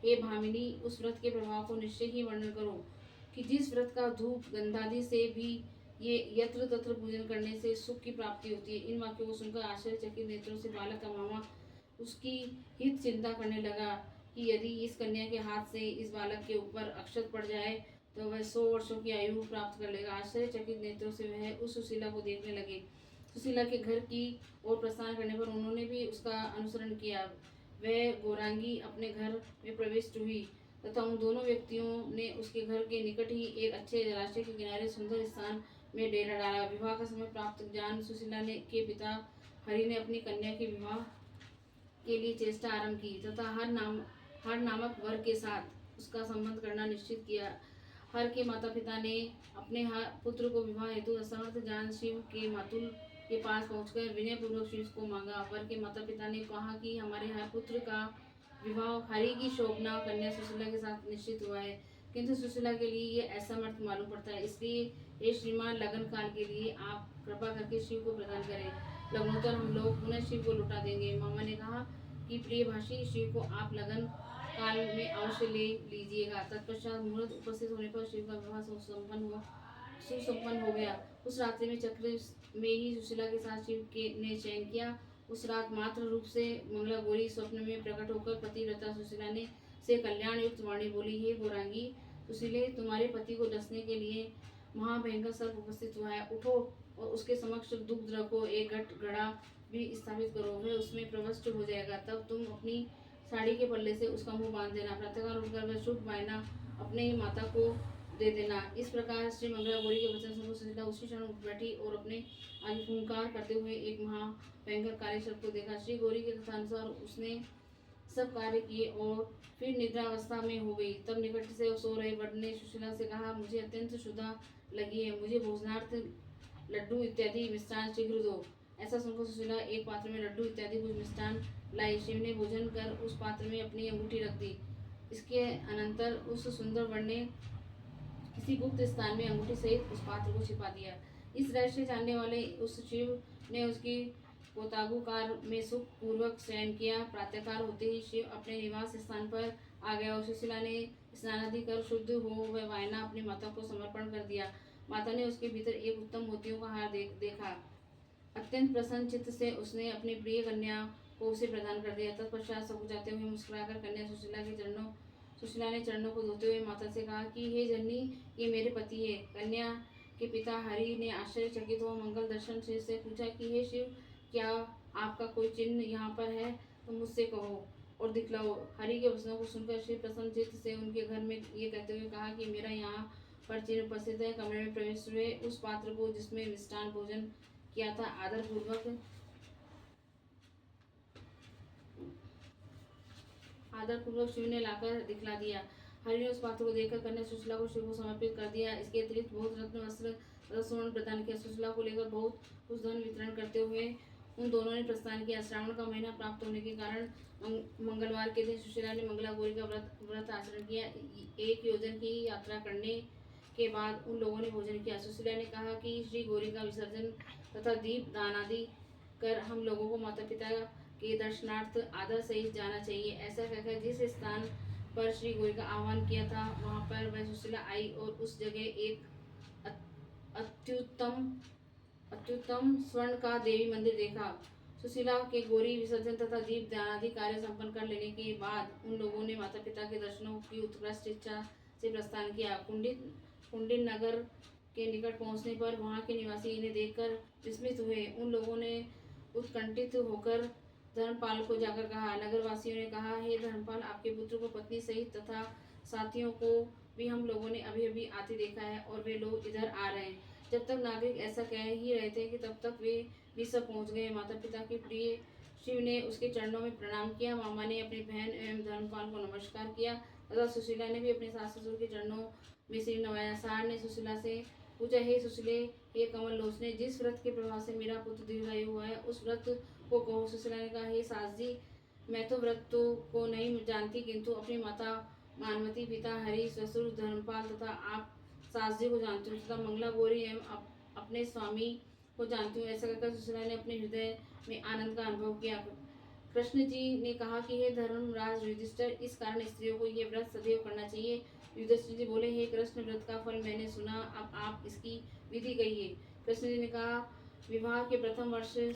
हे भामिनी, उस व्रत के प्रभाव को निश्चय ही वर्णन करो कि जिस व्रत का धूप गंधादि से भी ये यत्र तत्र पूजन करने से सुख की प्राप्ति होती है। इन वाक्यों को सुनकर आश्चर्यचकित नेत्रों से बालक का मामा उसकी हित चिंता करने लगा कि यदि इस कन्या के हाथ से इस बालक के ऊपर अक्षत पड़ जाए तो वह 100 वर्षों की आयु प्राप्त कर लेगा। आश्चर्यचकित नेत्रों से वह उस सुशीला को देखने लगे। सुशीला के घर की ओर प्रस्थान करने पर उन्होंने भी उसका अनुसरण किया। वह गौरांगी अपने घर में प्रविष्ट हुई तथा उन दोनों व्यक्तियों ने उसके घर के निकट ही एक अच्छे जलाशय के किनारे सुंदर स्थान में डेरा डाला। विवाह का समय प्राप्त जान सुशीला ने के पिता हरि ने अपनी कन्या के विवाह के लिए चेष्टा आरंभ की तथा हर नामक वर के साथ उसका संबंध करना निश्चित किया। हर के माता पिता ने अपने हर पुत्र को विवाह हेतु असमर्थ जान शिव के मातुल के पास पहुंचकर विनय पूर्वक शिव को मांगा। वर के माता पिता ने कहा कि हमारे हर पुत्र का विवाह हरि की शोभना कन्या सुशीला के साथ निश्चित हुआ है, किंतु सुशीला के लिए ये असमर्थ मालूम पड़ता है। इसलिए हे श्रीमान, लगन काल के लिए आप कृपा करके शिव को प्रदान करें। लग्नोत्तर हम लोग पुनः शिव को लौटा देंगे। मामा ने कहा कि प्रिय भाषी, शिव को आप लगन काल में अवश्य ले लीजिएगा। तत्पश्चात मुहूर्त उपस्थित होने पर शिव का विवाह सुसंपन्न हो गया। उस रात्रि में चक्र में ही सुशीला के साथ शिव के ने चयन किया। उस रात मात्र रूप से मंगला गौरी स्वप्न में प्रकट होकर पतिव्रता सुशीला ने से कल्याण युक्त वाणी बोली, हे गौरांगी सुशीले, तुम्हारे पति को डसने के लिए महाभयंकर सर्प उपस्थित हुआ है। उठो और उसके समक्ष दुग्ध रखो, एक घट घड़ा भी स्थापित करो, वह उसमें प्रविष्ट हो जाएगा। तब तुम अपनी साड़ी के पल्ले से उसका मुंह बांध देना। प्रातःकाल उठकर वह शुभ वायना अपने ही माता को दे देना। इस प्रकार श्री मंगला गौरी के वचन सुनकर सुशीला उसी क्षण उठ बैठी और अपने आगे फूंकार करते हुए एक महाभयंकर काले सर्प को देखा। श्री गौरी के कथानुसार उसने सब कार्य किए और फिर निद्रावस्था में हो गई। तब निकट से सो रहे वर ने सुशीला से कहा, मुझे अत्यंत क्षुधा लगी है, मुझे भोजनार्थ लड्डू इत्यादि मिष्ठान शीघ्र दो। ऐसा सुनकर सुशीला एक पात्र में लड्डू इत्यादि कुछ मिष्ठान लाई। शिव ने भोजन कर उस पात्र में अपनी अंगूठी रख दी। इसके अनंतर उस सुंदर वर ने किसी गुप्त स्थान में अंगूठी सहित उस पात्र को छिपा दिया। इस रहस्य जानने वाले उस शिव ने उसकी पोतागुकार में सुख पूर्वक शयन किया। प्रातःकाल होते ही शिव अपने निवास स्थान पर आ गया और सुशीला ने स्नानादि कर शुद्ध हो वह वायना अपनी माता को समर्पण कर दिया। माता ने उसके भीतर एक उत्तम मोतियों का हार देखा। अत्यंत प्रसन्न चित्त से उसने अपनी प्रिय कन्या को उसे प्रदान कर दिया। तत्पश्चात सकुचाते हुए मुस्कुराकर कन्या सुशीला ने चरणों को धोते हुए माता से कहा कि हे जननी, ये मेरे पति है। कन्या के पिता हरि ने आश्चर्यचकित हो मंगल दर्शन से पूछा कि हे शिव, क्या आपका कोई चिन्ह यहाँ पर है तो मुझसे कहो और दिखलाओ। हरि के वचनों को सुनकर शिव प्रसन्न चित्त से उनके घर में ये कहते हुए कहा कि मेरा यहाँ पर चिन्ह उपस्थित है। कमरे में प्रवेश हुए उस पात्र को जिसमें मिष्ठान भोजन किया था आदर पूर्वक शिव ने लाकर दिखला दिया। हरि ने उस पात्र को देखकर कन्या सुशीला को शिव को समर्पित कर दिया। इसके अतिरिक्त बहुत रत्न वस्त्र तथा स्वर्ण प्रदान किया। सुशीला को लेकर बहुत कुछ धन वितरण करते हुए उन दोनों ने प्रस्थान किया। श्रावण का महीना प्राप्त होने के कारण मंगलवार के दिन सुशीला ने मंगला गौरी का व्रत आचरण किया। 1 योजन की यात्रा करने के बाद उन लोगों ने भोजन किया। सुशीला ने कहा कि श्री गौरी का विसर्जन तथा दीप दान आदि कर हम लोगों को माता पिता के दर्शनार्थ आदर सहित जाना चाहिए। ऐसा कहकर जिस स्थान पर श्री गौरी का आह्वान किया था वहां पर वह सुशीला आई और उस जगह एक अत्युत्तम स्वर्ण का देवी मंदिर देखा। सुशीला के गौरी विसर्जन तथा दीप दानादि कार्य संपन्न कर लेने के बाद उन लोगों ने माता पिता के दर्शनों की उत्कृष्ट इच्छा से प्रस्थान किया। कुंडिन नगर के निकट पहुंचने पर वहां के निवासी इन्हें देखकर विस्मित हुए। उन लोगों ने उत्कंठित होकर धर्मपाल को जाकर कहा। नगरवासियों ने कहा, हे धर्मपाल, आपके पुत्र को पत्नी सहित तथा साथियों को भी हम लोगों ने अभी अभी आते देखा है और वे लोग इधर आ रहे हैं। जब तक नागरिक ऐसा कह ही रहे थे कि तब तक वे भी सब पहुंच गए। माता पिता के प्रिय शिव ने उसके चरणों में प्रणाम किया। मामा ने अपनी बहन एवं धर्मपाल को नमस्कार किया तथा सुशीला ने भी अपने सास ससुर के चरणों में सिर नवाया। सार ने सुशीला से पूछा, हे सुशीले, हे कमल लोचने, जिस व्रत के प्रभाव से मेरा पुत्र दीर्घायु हुआ है उस व्रत को कहो। सुशीला ने कहा, हे सास जी, मैं तो व्रत को नहीं जानती, किंतु अपनी माता मानवती, पिता हरि, ससुर धर्मपाल तथा आप सास जी को जानती हूँ तथा मंगला गौरी एवं अपने स्वामी को जानती हूँ। ऐसा कहकर सुशीला ने अपने हृदय में आनंद का अनुभव किया। कृष्ण जी ने कहा कि हे धर्मराज युधिष्ठिर, इस कारण स्त्रियों को ये व्रत सदैव करना चाहिए। युधिष्ठिर जी बोले, हे कृष्ण, व्रत का फल मैंने सुना, अब आप इसकी विधि कहिए। कृष्ण जी ने कहा, विवाह के प्रथम वर्ष